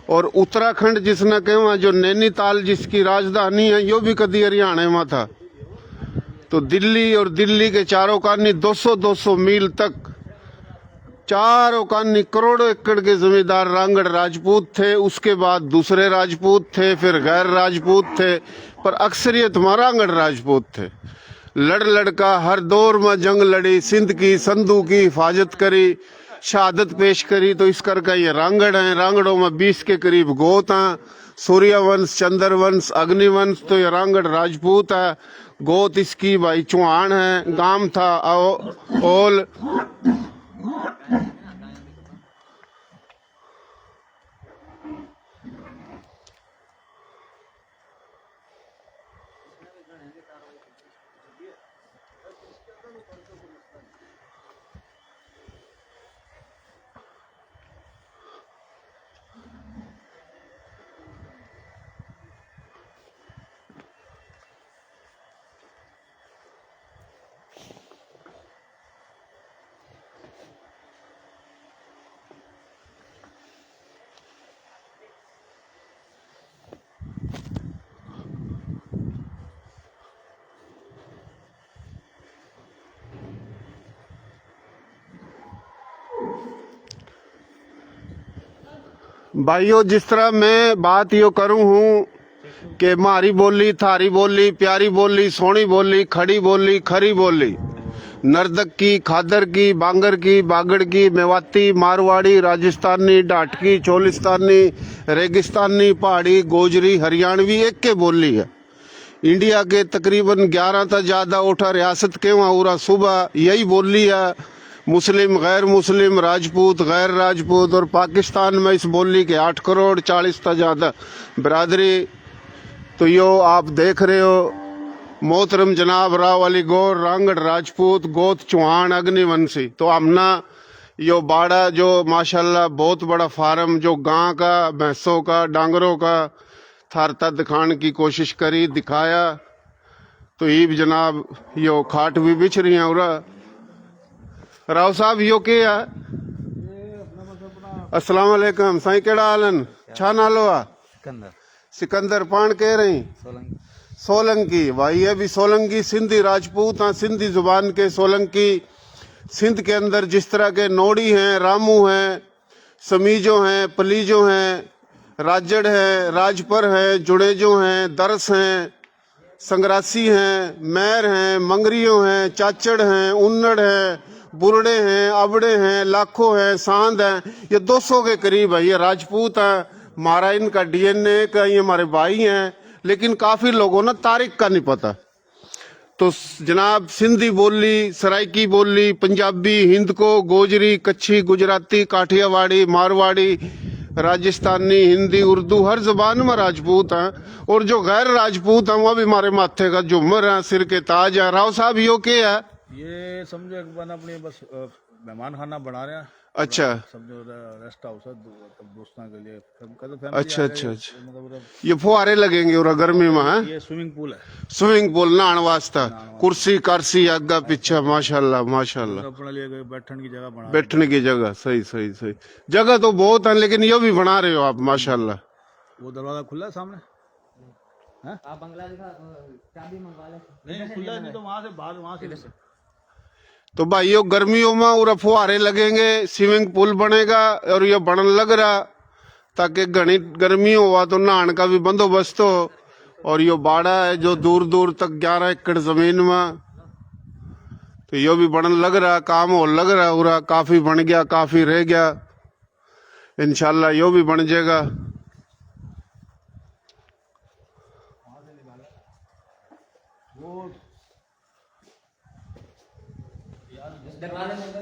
[SPEAKER 1] और उत्तराखंड जिसने कहा, जो नैनीताल जिसकी राजधानी है, यो भी कदी हरियाणा में था। तो दिल्ली और दिल्ली के चारों कानी 200-200 मील तक चारों कानी करोड़ों एकड़ के जमींदार रांगड़ राजपूत थे। उसके बाद दूसरे राजपूत थे, फिर गैर राजपूत थे, पर अक्सरियत में रांगड़ राजपूत थे। लड़ लड़का हर दौर में जंग लड़ी, सिंध की संधू की हिफाजत करी, शहादत पेश करी। तो इस करके ये रांगड़ हैं। रांगड़ों में 20 के करीब गोत हैं, सूर्यवंश, चंद्रवंश, अग्निवंश। तो ये रांगड़ राजपूत है। गोत इसकी भाई चौहान है। गांव था ओल। भाइयों जिस तरह मैं बात यो करूं हूं कि मारी बोली, थारी बोली, प्यारी बोली, सोनी बोली, खड़ी बोली, खरी बोली, नर्दक की, खादर की, बांगर की, बागड़ की, मेवाती, मारवाड़ी, राजस्थानी, डाटकी, चोलिस्तानी, रेगिस्तानी, पहाड़ी, गोजरी, हरियाणवी एक के बोली है। इंडिया के तकरीबन 11 से ज्यादा उठा रियासत के वहाँ सुबह यही बोली है। मुस्लिम, गैर मुस्लिम, राजपूत, गैर राजपूत, और पाकिस्तान में इस बोली के 8 करोड़ 40 से ज्यादा बिरादरी। तो यो आप देख रहे हो, मोहतरम जनाब राव अली गौर, रांगड़ राजपूत, गोत चौहान, अग्निवंशी। तो हमना यो बाड़ा जो माशाल्लाह बहुत बड़ा फार्म, जो गां का, भैंसों का, डांगरों का थारता दिखाने की कोशिश करी, दिखाया। तो ईब जनाब यो खाट भी बिछ रही हैं। और राव साहब यो के है? अस्सलाम वालेकुम साईं, केड़ा हालन? छा नालो आ? सिकंदर पान कह रही? सोलंकी। भाई ये भी सोलंकी सिंधी राजपूत हैं, सिंधी जुबान के सोलंकी। सिंध के अंदर जिस तरह के नोड़ी हैं, रामू हैं, समीजो हैं, पलीजो हैं, राजड़ है, राजपर है, जुड़ेजो हैं, दरस हैं, संगरासी हैं, मैर हैं, मंगरियों हैं, चाचड़ हैं, उन्नड़ हैं, बुरड़े हैं, अबड़े हैं, लाखों हैं, सांद हैं। ये 200 के करीब है। ये राजपूत हैं, हमारा इनका डीएनए का, ये हमारे भाई हैं। लेकिन काफी लोगों ने तारीख का नहीं पता। तो जनाब सिंधी बोली, सराइकी बोली, पंजाबी, हिंदको, गोजरी, कच्छी, गुजराती, काठियावाड़ी, मारवाड़ी, राजस्थानी, हिंदी, उर्दू, हर जबान में राजपूत हैं। और जो गैर राजपूत हैं वो भी हमारे माथे का झूमर है, सिर के ताज है। राव साहब यो क्या है?
[SPEAKER 2] ये समझो एक बन अपनी बस मेहमान खाना बना रहे हैं।
[SPEAKER 1] अच्छा,
[SPEAKER 2] समझो रेस्ट हाउस है दोस्तों के लिए।
[SPEAKER 1] अच्छा अच्छा अच्छा। ये फुहारे लगेंगे और गर्मी में है?
[SPEAKER 2] ये स्विमिंग पूल है।
[SPEAKER 1] स्विमिंग पूल नहान वास्ता, कुर्सी कारसी आगा पीछे, माशाल्लाह माशाल्लाह।
[SPEAKER 2] अपने लिए बैठने की जगह बना,
[SPEAKER 1] बैठने की जगह, सही सही सही। जगह तो बहुत है, लेकिन ये भी बना रहे हो आप, माशाल्लाह।
[SPEAKER 2] वो दरवाजा खुला है सामने।
[SPEAKER 3] आप बंगला दिखा, चाबी मंगवा ले।
[SPEAKER 2] नहीं खुला नहीं तो वहां से बाहर, वहां से।
[SPEAKER 1] तो भाइयों गर्मियों में और फुहारे लगेंगे, स्विमिंग पूल बनेगा और ये बनन लग रहा, ताकि घनी गर्मी हुआ तो नहान का भी बंदोबस्त हो। और ये बाड़ा है जो दूर दूर तक 11 एकड़ जमीन में, तो ये भी बनन लग रहा, काम हो लग रहा। और काफी बन गया, काफी रह गया, इंशाल्लाह यो भी बन जाएगा।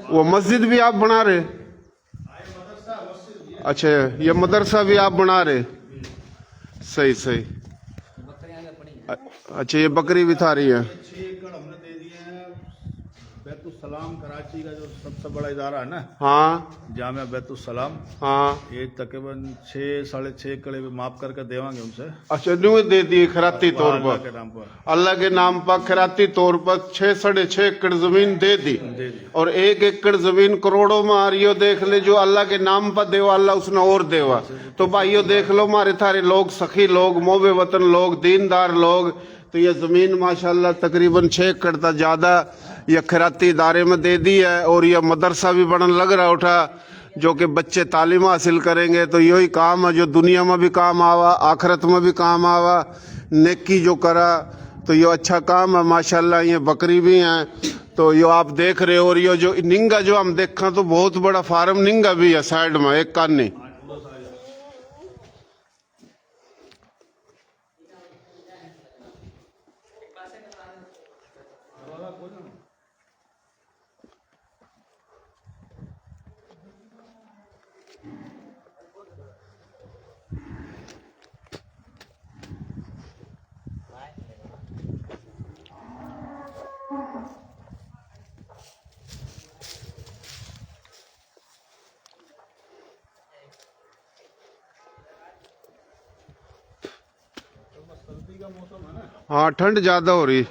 [SPEAKER 1] वो मस्जिद भी आप बना रहे? अच्छा, ये मदरसा भी आप बना रहे? सही सही। अच्छा, ये बकरी भी था रही है।
[SPEAKER 2] 6 एकड़ हमने दे दिए हैं बैतुल सलाम कराची का, जो सबसे बड़ा इदारा है ना।
[SPEAKER 1] हाँ,
[SPEAKER 2] जामिया बैतुल सलाम।
[SPEAKER 1] हाँ।
[SPEAKER 2] ये तकरीबन 6-6.5 एकड़ भी माफ करके देवांगे उनसे।
[SPEAKER 1] अच्छा, न्यू दे दिए खैराती तौर
[SPEAKER 2] अल्लाह
[SPEAKER 1] पर?
[SPEAKER 2] के नाम पर।
[SPEAKER 1] अल्लाह के नाम पर खैराती तौर पर 6-6.5 एकड़ जमीन दे दी। और 1 एकड़ जमीन करोड़ों में आ रही हो। देख ले, जो अल्लाह के नाम पर देवा अल्लाह उसने और देवा। तो भाइयों देख लो, हमारे थारे लोग सखी लोग, मोबे वतन लोग, दीनदार लोग, तो ये जमीन माशाल्लाह तकरीबन 6 एकड़ तक ज्यादा ये खैराती इदारे में दे दी है। और यह मदरसा भी बनने लग रहा उठा, जो कि बच्चे तालीम हासिल करेंगे। तो यही काम है जो दुनिया में भी काम आवा, आखिरत में भी काम आवा। नेकी जो करा तो ये अच्छा काम है माशाल्लाह। ये बकरी भी हैं, तो ये आप देख रहे हो। और ये जो निंगा जो हम देखा, तो बहुत बड़ा फार्म निंगा भी है साइड में, एक कानी। हाँ, ठंड ज्यादा हो रही,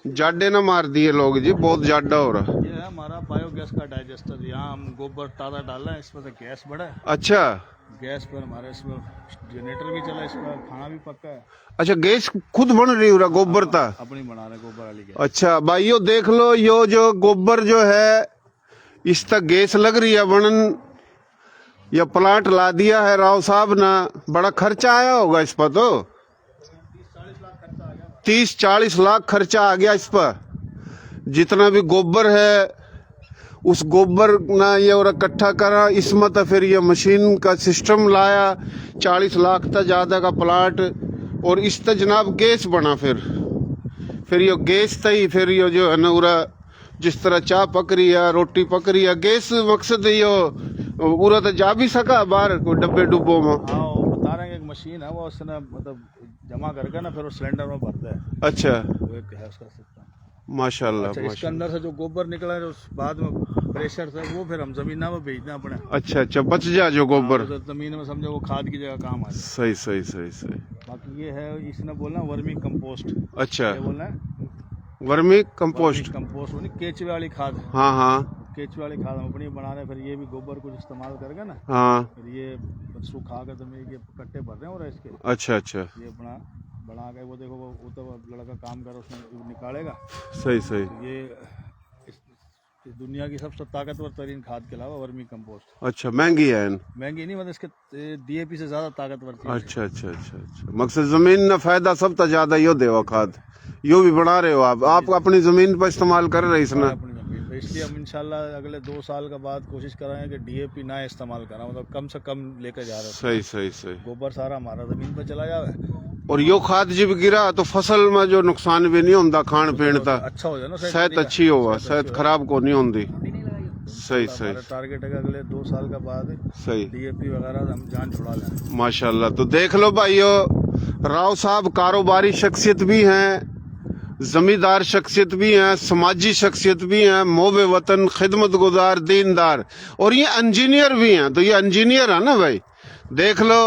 [SPEAKER 1] जाडे ना मार दिए लोग जी, बहुत ज्यादा हो रहा।
[SPEAKER 2] ये है हमारा बायोगैस का डाइजेस्टर। यहाँ हम गोबर ताज़ा डाला है, इसमें से गैस बढ़ा है।
[SPEAKER 1] अच्छा,
[SPEAKER 2] गैस पर हमारे इसमें जनरेटर भी चला है, इसमें खाना भी पक्का है।
[SPEAKER 1] अच्छा, गैस खुद बन रही हो रहा, गोबर था
[SPEAKER 2] अपनी बना रहे गोबर वाली गैस।
[SPEAKER 1] अच्छा भाइयों देख लो, यो जो गोबर जो है इस तक गैस लग रही है बनन। यह प्लांट ला दिया है राव साहब ने। बड़ा खर्चा आया होगा इस पर, तो 30-40 लाख खर्चा आ गया इस पर। जितना भी गोबर है उस गोबर ना ये और इकट्ठा करा, इसमें तो फिर ये मशीन का सिस्टम लाया, 40 लाख तक ज्यादा का प्लांट। और इस तक जनाब गैस बना। फिर ये गैस तई, फिर ये जो है ना उरा जिस तरह चाय पक रही है, रोटी पक रही है, गैस मकसद ये पूरा तो जा भी सका बाहर डब्बे डुब्बों में।
[SPEAKER 2] हाँ, वो बता रहे हैं एक मशीन है, वो उसने मतलब जमा करके ना फिर वो सिलेंडर में भरता है।
[SPEAKER 1] अच्छा,
[SPEAKER 2] वो एक है उसका सिस्टम
[SPEAKER 1] माशाल्लाह।
[SPEAKER 2] अच्छा, इसके अंदर से जो गोबर निकला है उस बाद में प्रेशर से वो फिर हम जमीन में भेजना अपने।
[SPEAKER 1] अच्छा अच्छा, बच जा जो गोबर
[SPEAKER 2] जमीन में, समझो वो खाद की जगह काम आ जाए।
[SPEAKER 1] सही सही सही सही।
[SPEAKER 2] बाकी ये है, इसने बोलना वर्मी कंपोस्ट।
[SPEAKER 1] अच्छा,
[SPEAKER 2] ये बोलना है
[SPEAKER 1] वर्मी कंपोस्ट।
[SPEAKER 2] कंपोस्ट वो नहीं, केचुए वाली खाद।
[SPEAKER 1] हाँ हाँ
[SPEAKER 2] केचुए वाली खाद हम अपनी बना रहे हैं। फिर ये भी गोबर कुछ इस्तेमाल करके ना,
[SPEAKER 1] हाँ।
[SPEAKER 2] फिर ये सूखा कर जमीन के कट्टे भर रहे हैं और इसके।
[SPEAKER 1] अच्छा अच्छा,
[SPEAKER 2] ये अपना बना के वो देखो, वो तो लड़का काम कर उसमें निकालेगा।
[SPEAKER 1] सही सही।
[SPEAKER 2] ये दुनिया की सबसे ताकतवर तरीन खाद के अलावा वर्मी कंपोस्ट।
[SPEAKER 1] अच्छा, महंगी है।
[SPEAKER 2] महंगी नहीं, मतलब इसके DAP से ज्यादा ताकतवर चीज है।
[SPEAKER 1] अच्छा अच्छा अच्छा अच्छा, मकसद जमीन ना फायदा सब तो ज्यादा यो देवा खाद, यो भी बना रहे हो आप अपनी जमीन पर इस्तेमाल कर रहे इसना।
[SPEAKER 2] अपनी जमीन पे, इसलिए हम इंशाल्लाह अगले 2 साल के बाद कोशिश कराएंगे कि DAP ना इस्तेमाल करा, मतलब कम से कम लेकर जा रहे हैं।
[SPEAKER 1] सही सही सही।
[SPEAKER 2] गोबर सारा हमारा जमीन पर चला जावे
[SPEAKER 1] और यो खाद जब गिरा तो फसल में जो नुकसान भी नहीं होता, खान पीन का
[SPEAKER 2] अच्छा हो जाए ना,
[SPEAKER 1] सेहत अच्छी होगा, सेहत खराब को नहीं होती। सही सही।
[SPEAKER 2] टारगेट है कि अगले 2 साल के बाद
[SPEAKER 1] सही
[SPEAKER 2] DAP वगैरह हम जान छुड़ा लें।
[SPEAKER 1] माशाल्लाह। तो देख लो भाइयों, राव साहब कारोबारी शख्सियत भी हैं, जमींदार शख्सियत भी हैं, समाजी शख्सियत भी हैं, मोबे वतन, खिदमत गुजार, दीनदार, और ये इंजीनियर भी हैं। तो ये इंजीनियर है ना भाई। देख लो,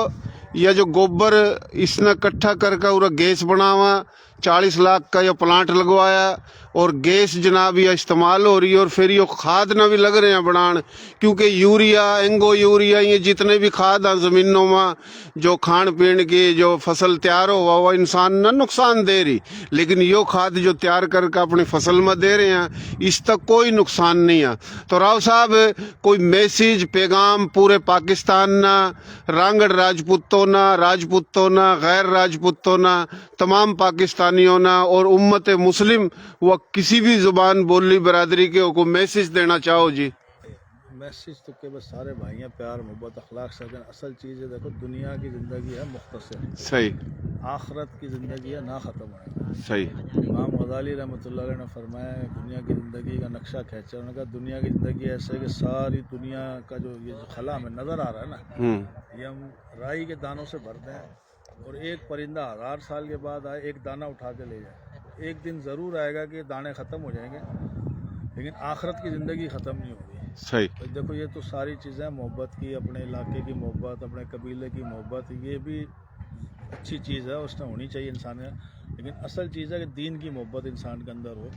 [SPEAKER 1] यह जो गोबर इसने इकट्ठा करके पूरा गैस बनावा, 40 लाख का ये प्लांट लगवाया, और गैस जनाब यह इस्तेमाल हो रही है। और फिर ये खाद ना भी लग रहे हैं बनान, क्योंकि यूरिया, एंगो यूरिया, ये जितने भी खाद हैं जमीनों में, जो खान पीन की जो फसल तैयार हुआ वो इंसान ना नुकसान दे रही, लेकिन यो खाद जो तैयार करके अपनी फसल में दे रहे हैं, इस तक कोई नुकसान नहीं है। तो राव साहब, कोई मैसेज पैगाम पूरे पाकिस्तान ना, रांगड़ राजपूतों ना, गैर राजपूतों ना, तमाम पाकिस्तानियों ना, और उम्मत मुस्लिम व किसी भी जुबान बोली बरादरी के को मैसेज देना चाहो जी?
[SPEAKER 2] मैसेज तो के बस सारे भाइयाँ प्यार मोहब्बत अखलाक से, असल चीज़ है देखो, दुनिया की ज़िंदगी है मुख्तसर,
[SPEAKER 1] सही,
[SPEAKER 2] आखरत की ज़िंदगी है ना ख़त्म होने।
[SPEAKER 1] सही।
[SPEAKER 2] इमाम गज़ाली रहमतुल्लाह अलैह ने फरमाया, दुनिया की ज़िंदगी का नक्शा खींचा, उन्होंने कहा दुनिया की ज़िंदगी ऐसे है कि सारी दुनिया का जो ये जो खला हमें नज़र आ रहा है ना, ये हम राई के दानों से भरते हैं, और एक परिंदा 1000 साल के बाद आए, एक दाना उठा के ले जाए। एक दिन ज़रूर आएगा कि दाने ख़त्म हो जाएंगे, लेकिन आखरत की ज़िंदगी ख़त्म नहीं होगी।
[SPEAKER 1] सही।
[SPEAKER 2] तो देखो, ये तो सारी चीज़ें मोहब्बत की, अपने इलाके की मोहब्बत, अपने कबीले की मोहब्बत, ये भी अच्छी चीज़ है, उसमें होनी चाहिए इंसान का। लेकिन असल चीज़ है कि दीन की मोहब्बत इंसान के अंदर हो,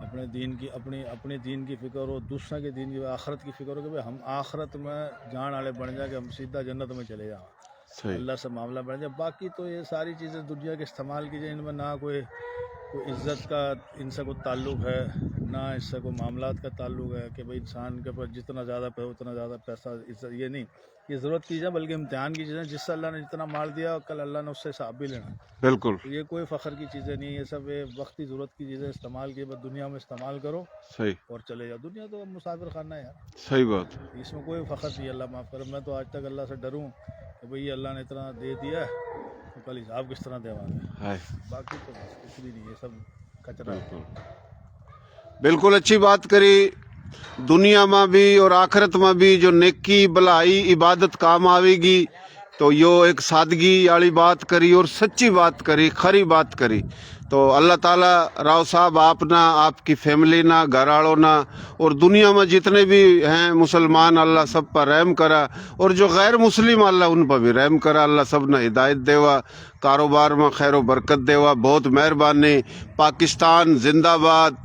[SPEAKER 2] अपने दीन की, अपने दीन की फ़िक्र हो, दूसरा के दीन की, आखरत की फ़िक्र हो कि भाई हम आखरत में जान वाले बन जाए, कि हम सीधा जन्नत में चले जाएँ, अल्लाह से मामला बन जाए। बाकी तो ये सारी चीज़ें दुनिया के इस्तेमाल कीजिए, इनमें ना कोई इज़्ज़त का इनसे कोई ताल्लुक़ है, ना इससे कोई मामलात का ताल्लुक़ है कि भाई इंसान के पास जितना ज़्यादा उतना ज़्यादा पैसा, इज्जत, ये नहीं, ये ज़रूरत की चीज़ है, बल्कि इम्तिहान की चीज़ें। जिससे अल्लाह ने जितना माल दिया, कल अल्लाह ने उससे हिसाब भी लेना।
[SPEAKER 1] बिल्कुल।
[SPEAKER 2] तो ये कोई फ़ख्र की चीज़ें नहीं, ये सब वक्ती ज़रूरत की चीज़ें इस्तेमाल की, बस दुनिया में इस्तेमाल करो,
[SPEAKER 1] सही,
[SPEAKER 2] और चले जाओ। दुनिया तो मुसाफिर खाना है यार,
[SPEAKER 1] सही बात।
[SPEAKER 2] इसमें कोई फ़ख्र नहीं, अल्लाह माफ़ करे। मैं तो आज तक अल्लाह से डरूँ कि भाई अल्लाह ने इतना दे दिया है, तो कल हिसाब किस तरह देवाएंगे। बाकी तो बस कुछ भी नहीं, ये सब कचरा।
[SPEAKER 1] बिल्कुल अच्छी बात करी। दुनिया में भी और आखिरत में भी जो नेकी, भलाई, इबादत काम आवेगी, तो यो एक सादगी वाली बात करी और सच्ची बात करी, खरी बात करी। तो अल्लाह ताला राव साहब आप ना, आपकी फैमिली ना, घर वालों ना, और दुनिया में जितने भी हैं मुसलमान, अल्लाह सब पर रहम करा, और जो गैर मुस्लिम अल्लाह उन पर भी रहम करा। अल्लाह सब ने हिदायत देवा, कारोबार में खैर बरकत देवा। बहुत मेहरबानी। पाकिस्तान जिंदाबाद,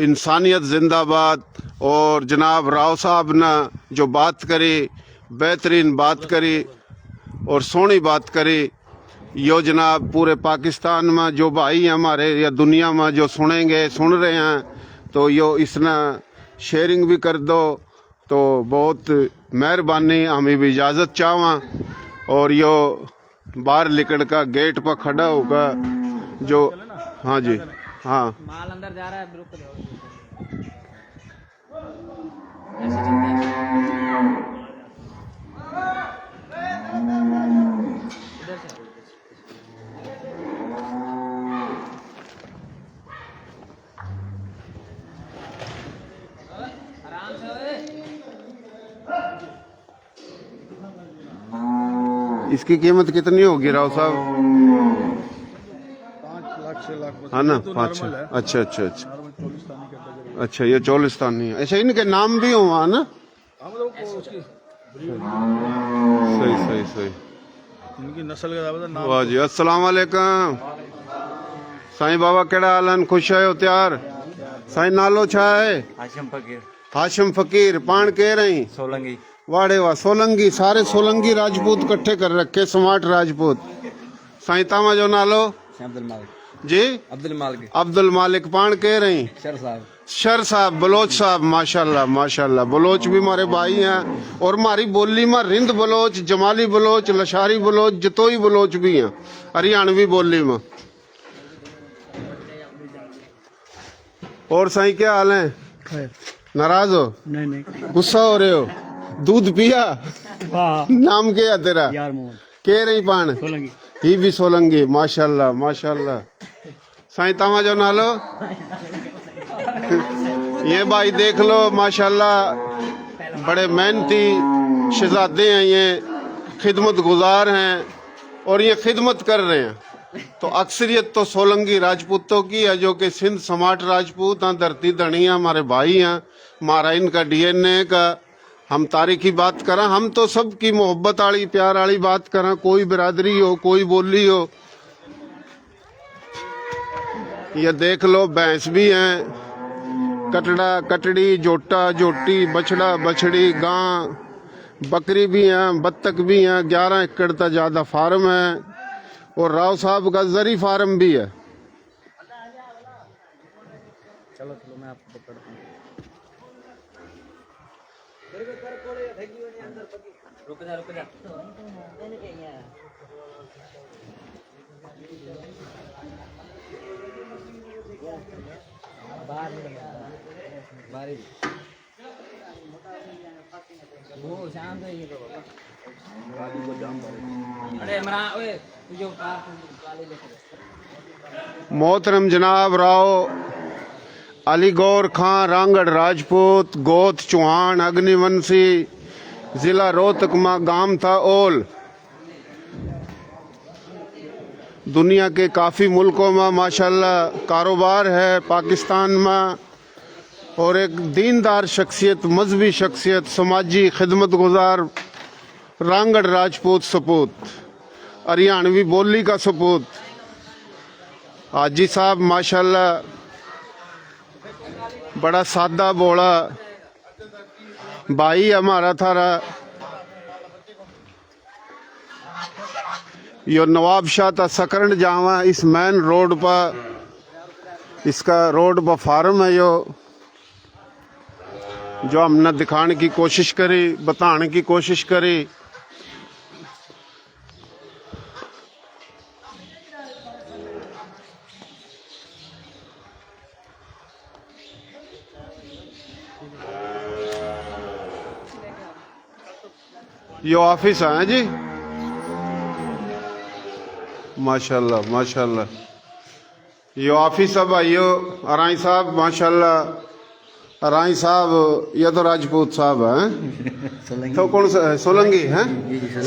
[SPEAKER 1] इंसानियत जिंदाबाद। और जनाब राव साहब ने जो बात करी, बेहतरीन बात करी और सोहनी बात करी, यो जनाब पूरे पाकिस्तान में जो भाई हमारे या दुनिया में जो सुनेंगे, सुन रहे हैं, तो यो इसने शेयरिंग भी कर दो, तो बहुत मेहरबानी। हमें भी इजाज़त चाहवा, और यो बाहर निकल का गेट पर खड़ा होगा जो, हाँ जी, हाँ,
[SPEAKER 3] माल अंदर जा रहा है, रुक जाओ, ऐसे चलता है। इधर से आराम से ओए।
[SPEAKER 1] इसकी कीमत कितनी होगी राव साहब?
[SPEAKER 2] 5 लाख 6 लाख,
[SPEAKER 1] हाँ ना,
[SPEAKER 2] तो
[SPEAKER 1] 5।
[SPEAKER 2] नॉर्मल है।
[SPEAKER 1] अच्छा अच्छा अच्छा
[SPEAKER 2] नॉर्मल चोलिस्तानी कैटेगरी।
[SPEAKER 1] अच्छा, ये चोलिस्तानी है। अच्छा, इनके नाम भी हो वहाँ ना?
[SPEAKER 2] हाँ, मतलब उसकी
[SPEAKER 1] सही सही सही।
[SPEAKER 2] इनकी नस्ल का ज़्यादा नाम।
[SPEAKER 1] वाह जी, अस्सलाम वालेकुम साईं बाबा, केड़ा हालन? खुश आयो त्यार? साईं नालो छा है?
[SPEAKER 4] हाशिम फकीर।
[SPEAKER 1] हाशिम फकीर। पान कह रही?
[SPEAKER 4] सोलंगी।
[SPEAKER 1] वाड़े वाह, सोलंगी। सारे सोलंगी राजपूत इकट्ठे कर रखे, स्मार्ट राजपूत। साईं तामा जो नालो?
[SPEAKER 4] अब्दुल मालिक
[SPEAKER 1] जी?
[SPEAKER 4] अब्दुल मालिक।
[SPEAKER 1] अब्दुल मालिक। पान कह रही?
[SPEAKER 4] शर साहब।
[SPEAKER 1] शर साहब, बलोच साहब, माशाल्लाह माशाल्लाह। बलोच भी हमारे भाई हैं और हमारी बोली में रिंद बलोच, जमाली बलोच, लशारी बलोच, जतोई बलोच भी हैं हरियाणवी बोली में। और साईं क्या हाल है? नाराज हो?
[SPEAKER 4] नहीं नहीं,
[SPEAKER 1] गुस्सा हो रहे हो? दूध पिया?
[SPEAKER 4] वाह
[SPEAKER 1] नाम क्या है तेरा?
[SPEAKER 4] यार मोहन
[SPEAKER 1] के रही पान?
[SPEAKER 4] सोलंकी।
[SPEAKER 1] ही भी सोलंगी, माशाल्लाह माशाल्लाह। साईं तमा जो नालो? ये भाई देख लो माशाल्लाह, बड़े मेहनती शहजादे हैं, ये खिदमत गुजार हैं और ये खिदमत कर रहे हैं। तो अक्सरियत तो सोलंगी राजपूतों की है, जो कि सिंध समाट राजपूत हैं, धरती धनिया हमारे भाई हैं। हमारा इनका डीएनए का, हम तारीखी बात करें, हम तो सबकी मोहब्बत वाली प्यार वाली बात करें, कोई बिरादरी हो, कोई बोली हो। ये देख लो भैंस भी हैं, कटड़ा कटड़ी, जोटा जोटी, बछड़ा बछड़ी, गां, बकरी भी हैं, बत्तख भी हैं। 11 एकड़ तक ज्यादा फार्म है और राव साहब का जरी फार्म भी है।
[SPEAKER 3] चलो चलो मैं आपको पकड़ता हूँ। रुक जा रुक जा। बाहर वो शाम तो ये करो। अरे इमरान ओए तू जो काले लेके
[SPEAKER 1] मोहतरम जनाब राव अली गौर खां रांगड़ राजपूत, गोत चौहान अग्निवंशी, जिला रोहतक में गांव था ओल। दुनिया के काफ़ी मुल्कों में माशाल्लाह कारोबार है, पाकिस्तान में। और एक दीनदार शख्सियत, मजहबी शख्सियत, समाजी खिदमत गुजार रांगड़ राजपूत सपूत, हरियाणवी बोली का सपूत। हाजी साहब माशाल्लाह बड़ा सादा बोला भाई हमारा थारा। यो नवाब शाह था सकरण जावा, इस मेन रोड पर, इसका रोड पर फार्म है यो, जो हमने दिखाने की कोशिश करी, बताने की कोशिश करी। ये ऑफिस है जी, माशाल्लाह माशाल्लाह। ये ऑफिस है भाइयों। अराई साहब माशाल्लाह, अराई साहब ये तो राजपूत साहब हैं। तो कौन सा सोलंगी हैं?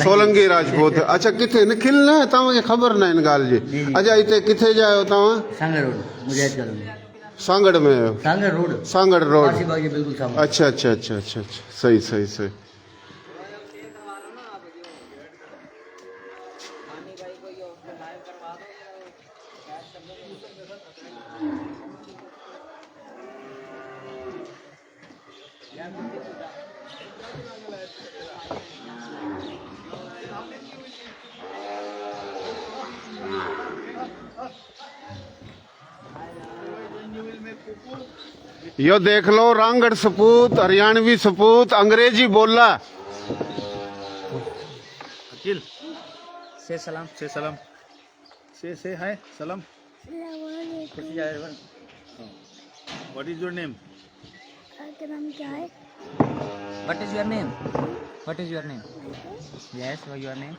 [SPEAKER 1] सोलंगी राजपूत। अच्छा किथे निखिलना है तव्हांखे ख़बर ना इन ॻाल्हि जी? अच्छा इते किथे जा आहियो तव्हां?
[SPEAKER 3] Sanghar road Mujahid colony.
[SPEAKER 1] सांगड़ में आहियो?
[SPEAKER 3] Sanghar road,
[SPEAKER 1] Sanghar road.
[SPEAKER 3] काशी बाग के बिल्कुल सामने।
[SPEAKER 1] अच्छा अच्छा अच्छा अच्छा अच्छा, सही सही सही। यो देख लो रांगड़ सपूत, हरियाणवी सपूत, अंग्रेजी बोला।
[SPEAKER 2] अकील से सलाम, से सलाम, से है सलाम। What is your name?
[SPEAKER 5] आपका नाम क्या है?
[SPEAKER 3] What is your name? What is your name? Yes, what your name?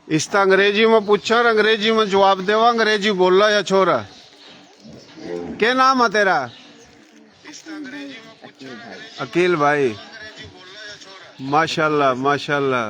[SPEAKER 1] इस तो अंग्रेजी में पूछा और अंग्रेजी में जवाब देवा। अंग्रेजी बोला या छोरा? क्या नाम है तेरा? अकील भाई। माशाल्लाह माशाल्लाह।